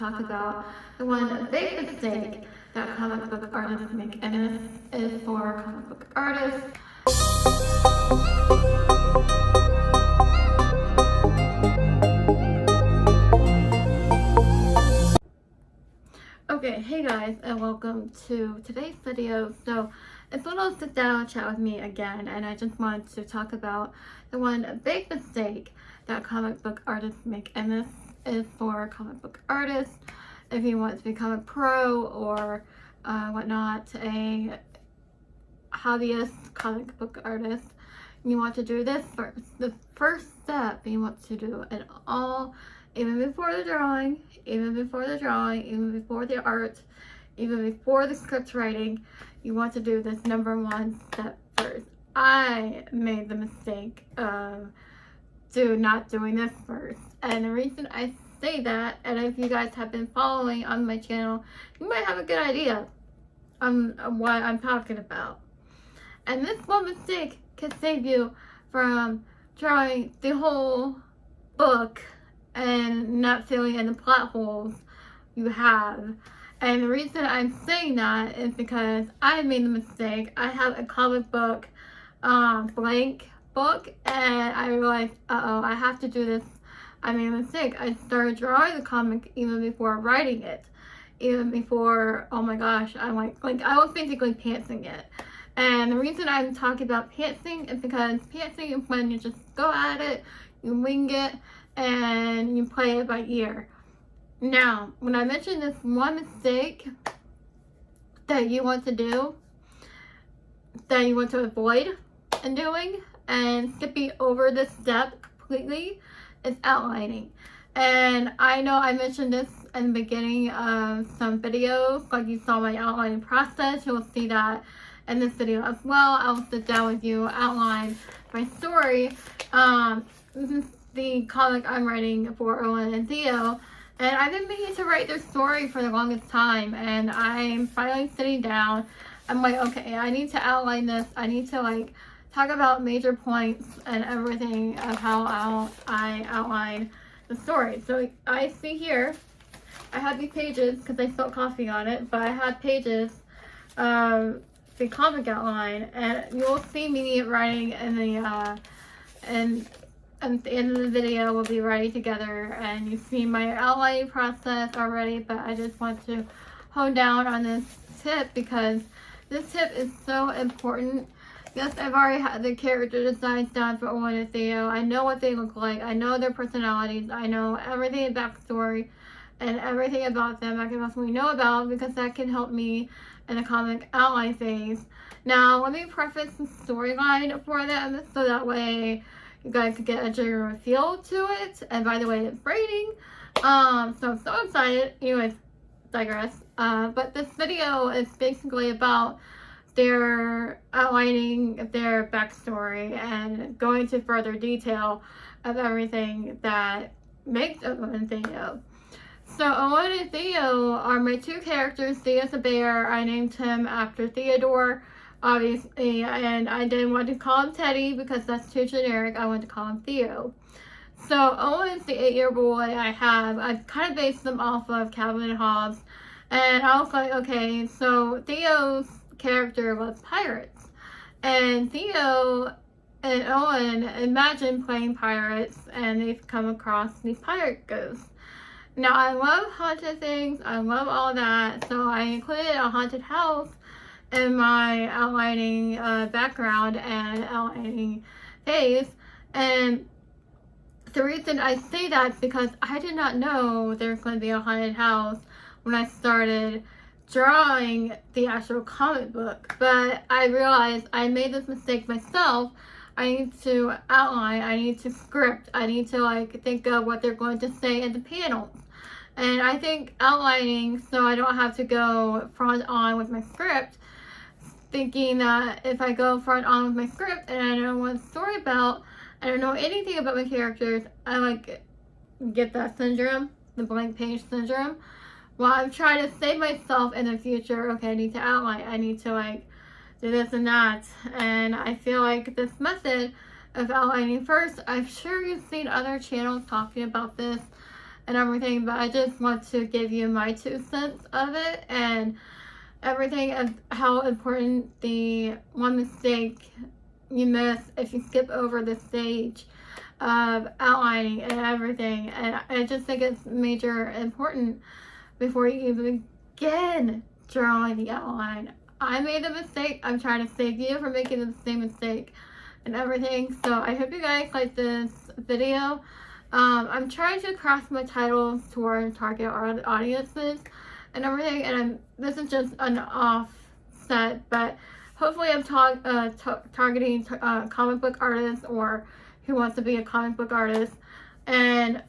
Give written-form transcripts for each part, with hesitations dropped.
talk about the one big mistake that comic book artists make, and this is for comic book artists. Okay, hey guys, and welcome to today's video. So it's one of sit down and chat with me again, and I just wanted to talk about the one big mistake that comic book artists make, and this is for comic book artists. If you want to become a pro or whatnot, a hobbyist comic book artist, you want to do this first. The first step you want to do it all, even before the drawing, even before the art, even before the script writing, you want to do this number one step first. I made the mistake of not doing this first, and the reason I say that, and if you guys have been following on my channel, you might have a good idea on what I'm talking about. And this one mistake can save you from drawing the whole book and not filling in the plot holes you have. And the reason I'm saying that is because I made the mistake. I have a comic book blank book, and I realized, I have to do this. I made a mistake. I started drawing the comic even before writing it, even before, oh my gosh, I'm like I was basically pantsing it. And the reason I'm talking about pantsing is because pantsing is when you just go at it, you wing it, and you play it by ear. Now, when I mentioned this one mistake that you want to do, that you want to avoid in doing, and skipping over this step completely, is outlining. And I know I mentioned this in the beginning of some videos, like you saw my outlining process. You'll see that in this video as well. I'll sit down with you, outline my story. This is the comic I'm writing for Owen and Theo, and I've been meaning to write their story for the longest time, and I'm finally sitting down. I'm like, okay, I need to outline this. I need to talk about major points and everything of how I outline the story. So I see here, I have these pages because I spilled coffee on it, but I have pages of the comic outline, and you'll see me writing in the and at the end of the video we'll be writing together, and you see my outlining process already. But I just want to hone down on this tip because this tip is so important. Yes, I've already had the character designs done for Owen and Theo. I know what they look like. I know their personalities. I know everything backstory and everything about them I can possibly know about, because that can help me in the comic outline phase. Now, let me preface the storyline for them so that way you guys can get a general feel to it. And by the way, it's raining. So I'm so excited. Anyways, digress. But this video is basically about their outlining their backstory and going into further detail of everything that makes Owen and Theo. So Owen and Theo are my two characters. Theo's a bear. I named him after Theodore, obviously, and I didn't want to call him Teddy because that's too generic. I wanted to call him Theo. So Owen's the 8-year boy I have. I've kind of based them off of Calvin and Hobbes, and I was like, okay, so Theo's character loves pirates, and Theo and Owen imagine playing pirates, and they've come across these pirate ghosts. Now, I love haunted things. I love all that, so I included a haunted house in my outlining background and outlining phase. And the reason I say that is because I did not know there was going to be a haunted house when I started drawing the actual comic book. But I realized I made this mistake myself. I need to outline, I need to script, I need to think of what they're going to say in the panels. And I think outlining, so I don't have to go front on with my script, thinking that if I go front on with my script and I don't know what the story about, I don't know anything about my characters, I get that syndrome, the blank page syndrome. Well, I'm trying to save myself in the future. Okay, I need to outline, I need to do this and that. And I feel like this method of outlining first, I'm sure you've seen other channels talking about this, and everything, but I just want to give you my 2 cents of it and everything of how important the one mistake you miss if you skip over the stage of outlining and everything. And I just think it's major important before you even begin drawing the outline. I made a mistake. I'm trying to save you from making the same mistake and everything. So I hope you guys like this video. I'm trying to craft my titles toward target audiences and everything, and this is just an offset, but hopefully I'm targeting comic book artists or who wants to be a comic book artist. And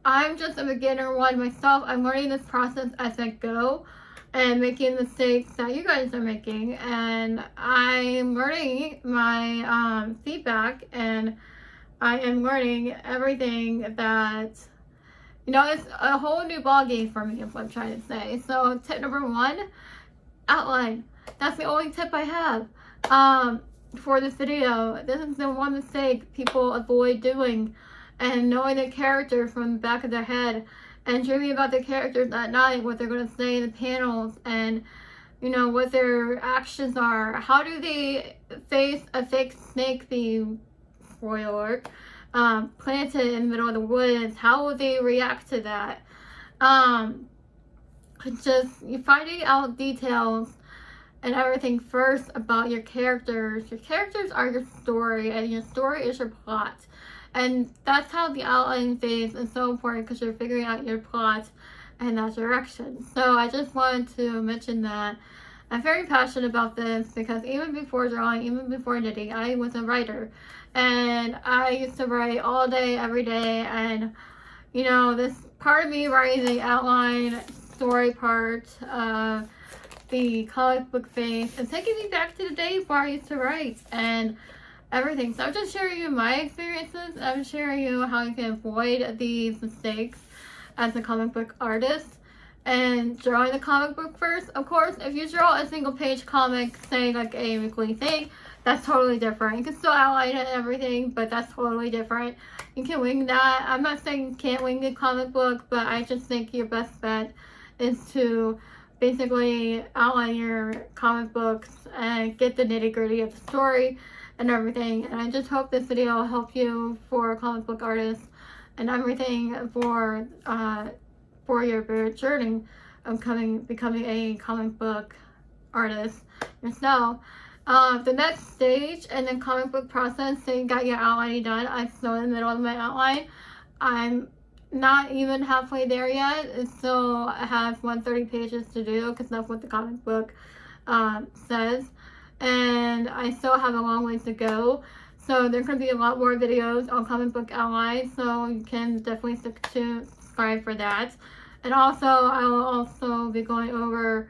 I'm just a beginner one myself. I'm learning this process as I go and making mistakes that you guys are making, and I'm learning my feedback, and I am learning everything that, you know, it's a whole new ballgame for me is what I'm trying to say. So tip number 1, outline. That's the only tip I have for this video. This is the one mistake people avoid doing, and knowing the character from the back of their head and dreaming about the characters at night, what they're going to say in the panels, and you know what their actions are. How do they face a fake snake being, spoiler alert, planted in the middle of the woods? How will they react to that? Just you finding out details and everything first about your characters. Your characters are your story, and your story is your plot. And that's how the outline phase is so important, because you're figuring out your plot and that direction. So I just wanted to mention that I'm very passionate about this, because even before drawing, even before knitting, I was a writer. And I used to write all day, every day. And, you know, this part of me writing the outline story part, the comic book phase, and taking me back to the days where I used to write and everything. So I'm just sharing you my experiences. I'm sharing you how you can avoid these mistakes as a comic book artist. And drawing the comic book first, of course, if you draw a single page comic saying like a weekly thing, that's totally different. You can still outline it and everything, but that's totally different. You can wing that. I'm not saying you can't wing the comic book, but I just think your best bet is to basically outline your comic books and get the nitty-gritty of the story and everything. And I just hope this video will help you for comic book artists and everything for your journey of becoming a comic book artist yourself. The next stage in the comic book process, so you got your outlining done. I'm still in the middle of my outline. I'm not even halfway there yet. It still has 130 pages to do, because that's what the comic book says. And I still have a long ways to go. So there's going to be a lot more videos on comic book outline, so you can definitely subscribe for that. And also, I will also be going over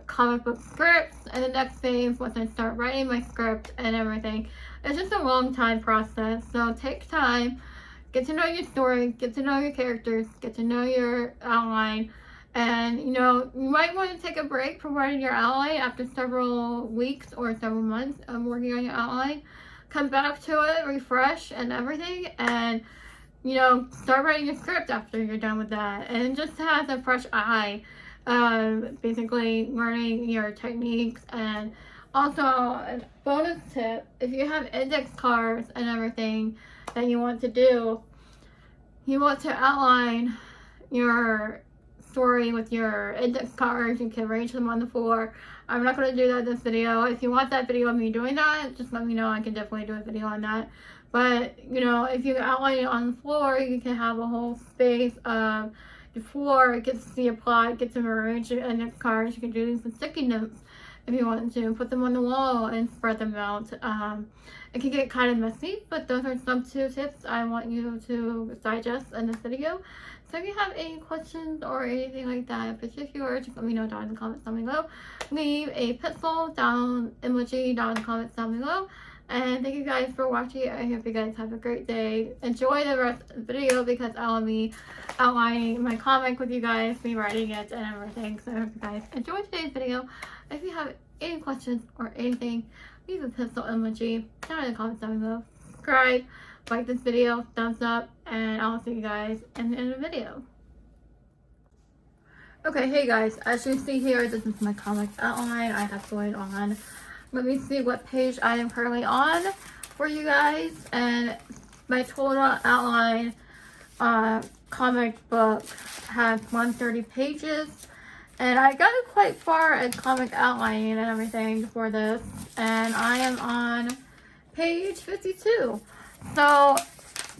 comic book scripts and the next phase once I start writing my script and everything. It's just a long time process, so take time, get to know your story, get to know your characters, get to know your outline. And you know, you might want to take a break from writing your outline after several weeks or several months of working on your outline. Come back to it, refresh and everything, and you know, start writing your script after you're done with that. And just have a fresh eye, basically learning your techniques. And also, a bonus tip, if you have index cards and everything that you want to do, you want to outline your story with your index cards. You can arrange them on the floor. I'm not going to do that in this video. If you want that video of me doing that, just let me know. I can definitely do a video on that. But, you know, if you outline it on the floor, you can have a whole space of the floor. It gets to see a plot, get to arrange your index cards. You can do these with sticky notes if you want to. Put them on the wall and spread them out. It can get kind of messy, but those are some 2 tips I want you to digest in this video. So if you have any questions or anything like that in particular, just let me know down in the comments down below. Leave a pencil down emoji down in the comments down below. And thank you guys for watching. I hope you guys have a great day. Enjoy the rest of the video, because I will be outlining my comic with you guys, me writing it and everything. So I hope you guys enjoyed today's video. If you have any questions or anything, leave a pencil emoji down in the comments down below. Subscribe, like this video, thumbs up, and I'll see you guys in the video. Okay, hey guys, as you see here, this is my comic outline I have going on. Let me see what page I am currently on for you guys. And my total outline comic book has 130 pages. And I got quite far in comic outlining and everything for this. And I am on page 52. So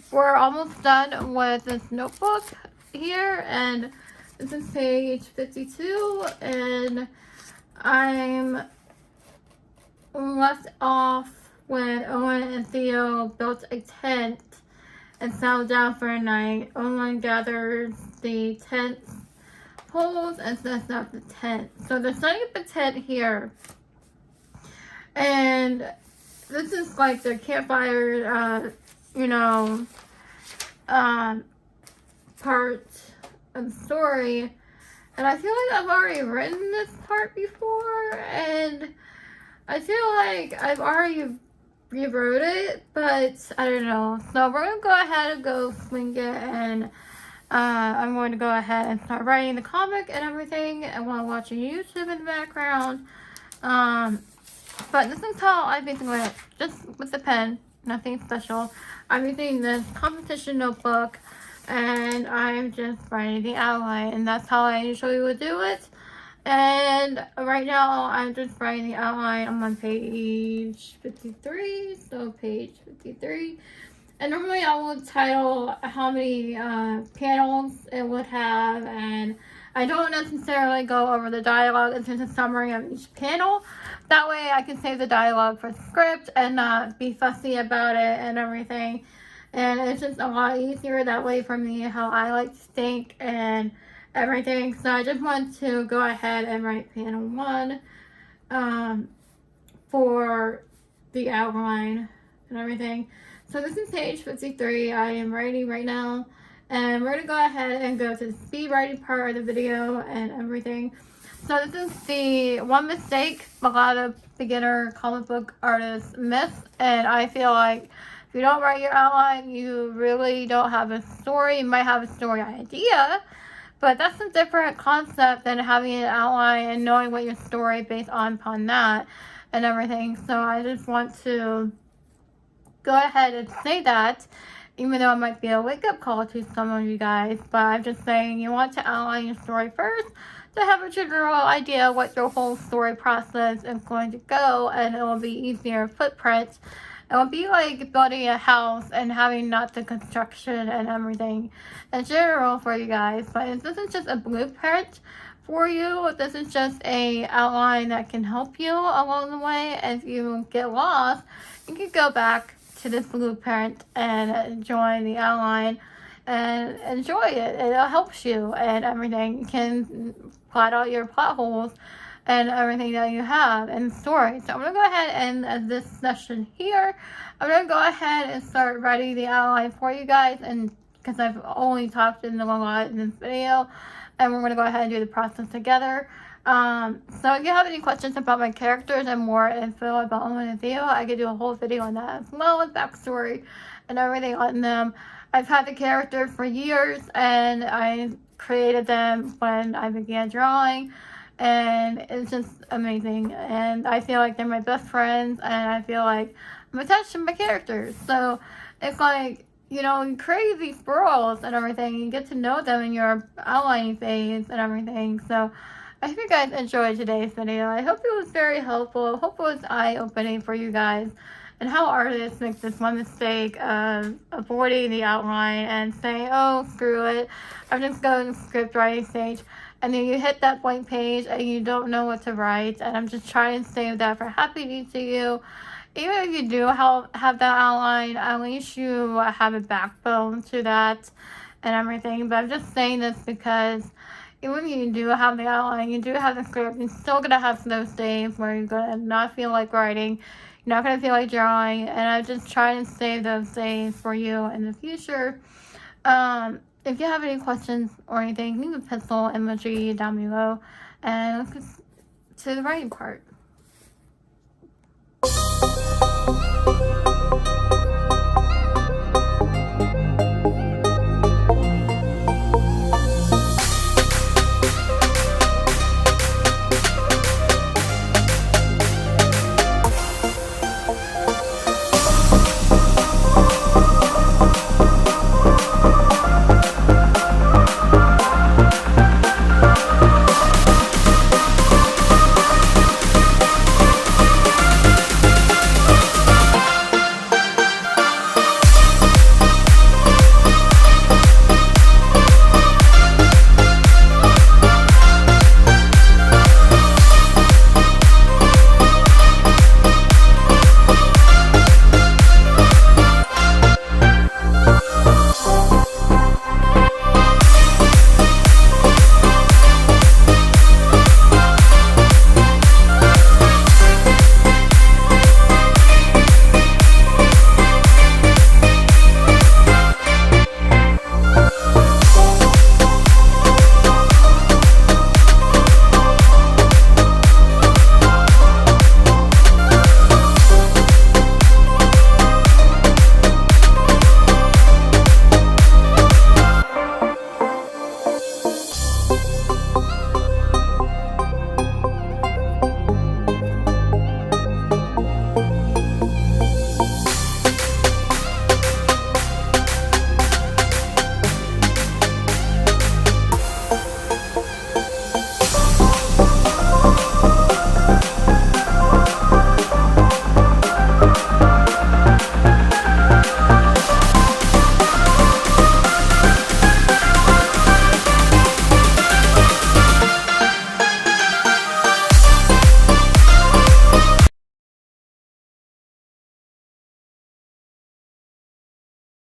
we're almost done with this notebook here. And this is page 52. And I'm left off when Owen and Theo built a tent and settled down for a night. Owen gathers the tent poles and sets up the tent. So they're setting up a tent here. And this is like their campfire, part of the story. And I feel like I've already written this part before. And I feel like I've already rewrote it, but I don't know. So we're going to go ahead and go swing it, and I'm going to go ahead and start writing the comic and everything, and while watching YouTube in the background. But this is how I've been doing it, just with the pen, nothing special. I'm using this competition notebook, and I'm just writing the outline, and that's how I usually would do it. And right now, I'm just writing the outline. I'm on page 53, so page 53. And normally I will title how many panels it would have, and I don't necessarily go over the dialogue. It's just a summary of each panel. That way I can save the dialogue for the script and not be fussy about it and everything. And it's just a lot easier that way for me, how I like to think and everything. So I just want to go ahead and write panel 1 for the outline and everything. So this is page 53. I am writing right now, and we're going to go ahead and go to the speed writing part of the video and everything. So this is the one mistake a lot of beginner comic book artists miss, and I feel like if you don't write your outline, you really don't have a story. You might have a story idea, but that's a different concept than having an outline and knowing what your story based upon that and everything. So I just want to go ahead and say that, even though it might be a wake-up call to some of you guys. But I'm just saying you want to outline your story first to have a general idea what your whole story process is going to go, and it will be easier footprint. It will be like building a house and having not the construction and everything in general for you guys. But this is just a blueprint for you. This is just a outline that can help you along the way. If you get lost, you can go back to this blueprint and join the outline and enjoy it. It helps you and everything. You can plot out your plot holes and everything that you have in the story. So I'm going to go ahead and end this session here. I'm going to go ahead and start writing the outline for you guys, and because I've only talked in a lot in this video, and we're going to go ahead and do the process together. So if you have any questions about my characters and more info about Owen and Theo, I could do a whole video on that as well, with backstory and everything on them. I've had the character for years, and I created them when I began drawing. And it's just amazing, and I feel like they're my best friends, and I feel like I'm attached to my characters. So it's like, you create these worlds and everything, you get to know them in your outlining phase and everything. So I hope you guys enjoyed today's video. I hope it was very helpful. I hope it was eye-opening for you guys, and how artists make this one mistake of avoiding the outline and saying, oh, screw it, I'm just going to script writing stage. And then you hit that blank page and you don't know what to write. And I'm just trying to save that for happy to you. Even if you do have that outline, at least you have a backbone to that and everything. But I'm just saying this because even if you do have the outline, you do have the script, you're still going to have those days where you're going to not feel like writing. You're not going to feel like drawing. And I'm just trying to save those days for you in the future. If you have any questions or anything, leave a pencil emoji down below, and let's get to the writing part.